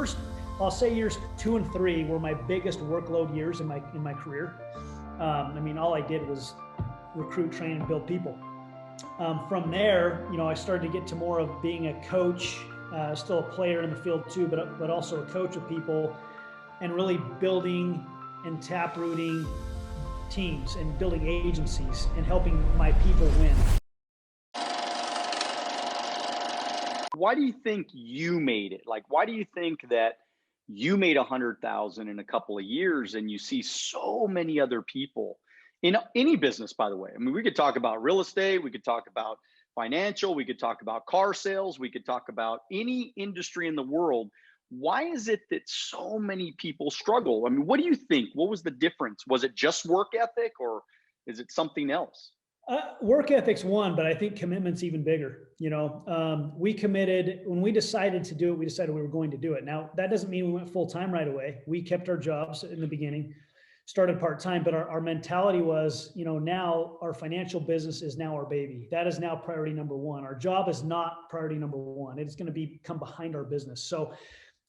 first, I'll say years 2 and 3 were my biggest workload years in my career. I mean, all I did was recruit, train, and build people. From there, I started to get to more of being a coach, still a player in the field too, but also a coach of people, and really building and taprooting teams and building agencies and helping my people win. Why do you think you made it? Like, why do you think that you made 100,000 in a couple of years and you see so many other people in any business, by the way? I mean, we could talk about real estate, we could talk about financial, we could talk about car sales, we could talk about any industry in the world. Why is it that so many people struggle? I mean, what do you think? What was the difference? Was it just work ethic, or is it something else? Work ethic's one, but I think commitment's even bigger. We committed when we decided to do it. We decided we were going to do it. Now, that doesn't mean we went full time right away. We kept our jobs in the beginning, started part time, but our mentality was, now our financial business is now our baby. That is now priority number one. Our job is not priority number one. It's going to come behind our business. So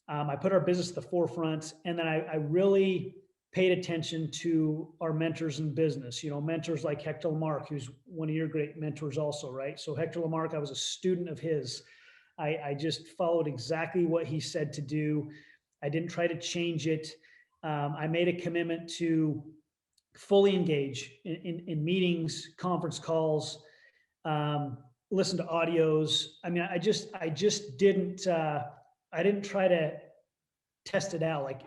I put our business at the forefront, and then I really paid attention to our mentors in business, mentors like 𝐓𝐘𝐒, who's one of your great mentors also, right? So 𝐓𝐘𝐒, I was a student of his. I just followed exactly what he said to do. I didn't try to change it. I made a commitment to fully engage in meetings, conference calls, listen to audios. I mean, I just didn't, I didn't try to test it out. Like,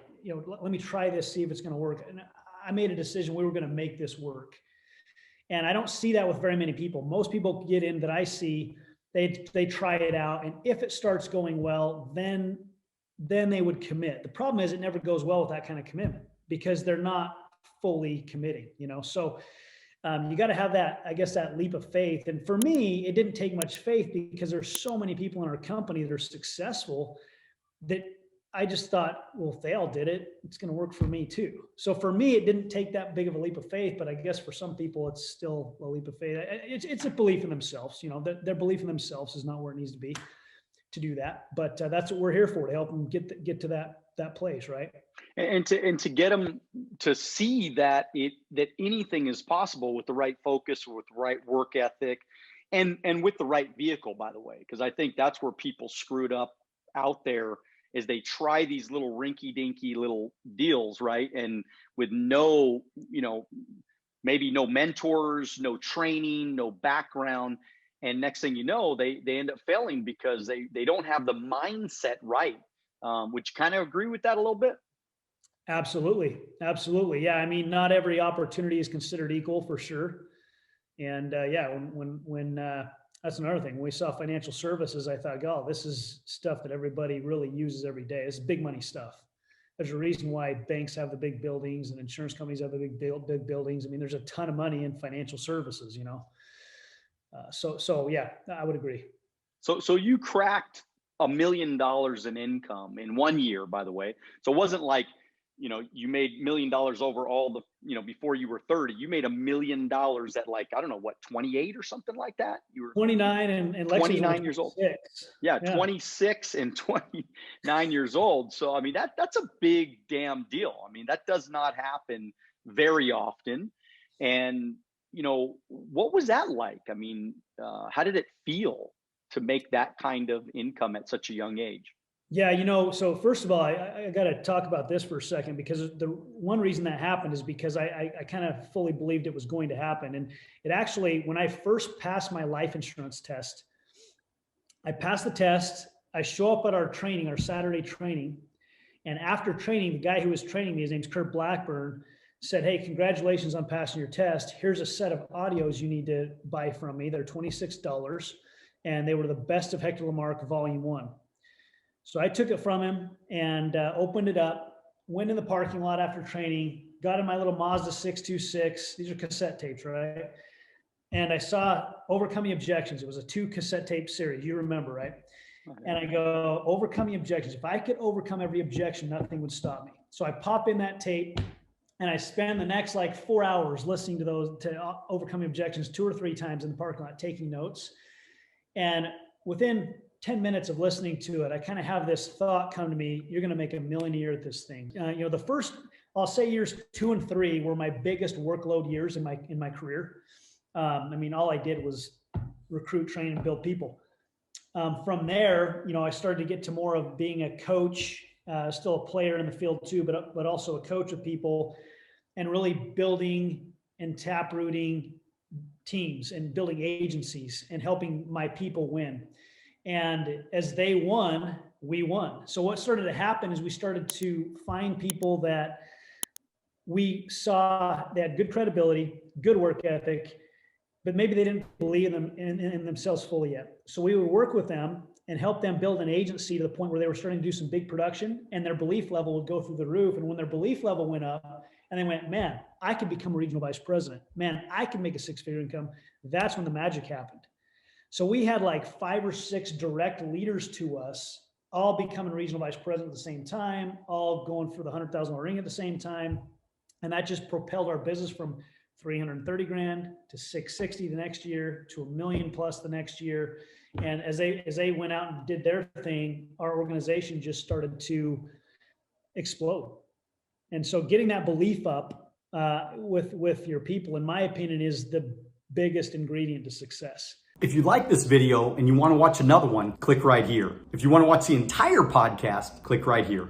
let me try this, see if it's going to work. And I made a decision we were going to make this work. And I don't see that with very many people. Most people get in that I see, they try it out. And if it starts going well, then they would commit. The problem is it never goes well with that kind of commitment because they're not fully committing, So you got to have that, I guess, that leap of faith. And for me, it didn't take much faith because there's so many people in our company that are successful that I just thought, well, if they all did it, it's going to work for me too. So for me, it didn't take that big of a leap of faith, but I guess for some people, it's still a leap of faith. It's a belief in themselves. Their belief in themselves is not where it needs to be to do that. But that's what we're here for, to help them get to that place, right? And to get them to see that anything is possible with the right focus, with the right work ethic, and with the right vehicle, by the way, because I think that's where people screwed up out there. Is they try these little rinky-dinky little deals, right? And with no, maybe no mentors, no training, no background. And next thing you know, they end up failing because they don't have the mindset right. Would you kind of agree with that a little bit? Absolutely. Absolutely. Yeah. I mean, not every opportunity is considered equal, for sure. And when that's another thing. When we saw financial services, I thought, oh, this is stuff that everybody really uses every day. It's big money stuff. There's a reason why banks have the big buildings and insurance companies have the big buildings. I mean, there's a ton of money in financial services, So yeah, I would agree. So you cracked $1 million in income in 1 year, by the way. So it wasn't like, you made $1 million over all the, before you were 30, you made $1 million at like, I don't know, what, 28 or something like that? You were 29 and 29 years old. Yeah, 26 and 29 years old. So, I mean, that's a big damn deal. I mean, that does not happen very often. And, what was that like? I mean, how did it feel to make that kind of income at such a young age? Yeah, so first of all, I got to talk about this for a second, because the one reason that happened is because I kind of fully believed it was going to happen. And it actually, when I first passed my life insurance test, I passed the test. I show up at our Saturday training. And after training, the guy who was training me, his name's Kurt Blackburn, said, hey, congratulations on passing your test. Here's a set of audios you need to buy from me. They're $26. And they were the best of 𝐓𝐘𝐒 Volume 1. So I took it from him and opened it up, went in the parking lot after training, got in my little Mazda 626. These are cassette tapes, right? And I saw Overcoming Objections. It was a 2 cassette tape series. You remember, right? Okay. And I go, Overcoming Objections. If I could overcome every objection, nothing would stop me. So I pop in that tape and I spend the next like 4 hours listening to Overcoming Objections 2 or 3 times in the parking lot, taking notes. And within 10 minutes of listening to it, I kind of have this thought come to me, you're going to make a millionaire at this thing. The first, I'll say years 2 and 3 were my biggest workload years in my career. All I did was recruit, train, and build people. From there, I started to get to more of being a coach, still a player in the field too, but also a coach of people, and really building and taprooting teams and building agencies and helping my people win. And as they won, we won. So what started to happen is we started to find people that we saw that had good credibility, good work ethic, but maybe they didn't believe in themselves fully yet. So we would work with them and help them build an agency to the point where they were starting to do some big production, and their belief level would go through the roof. And when their belief level went up and they went, man, I could become a regional vice president. Man, I can make a 6-figure income. That's when the magic happened. So we had like 5 or 6 direct leaders to us, all becoming regional vice president at the same time, all going for the $100,000 ring at the same time. And that just propelled our business from 330 grand to 660 the next year to $1 million plus the next year. And as they went out and did their thing, our organization just started to explode. And so getting that belief up with your people, in my opinion, is the biggest ingredient to success. If you like this video and you want to watch another one, click right here. If you want to watch the entire podcast, click right here.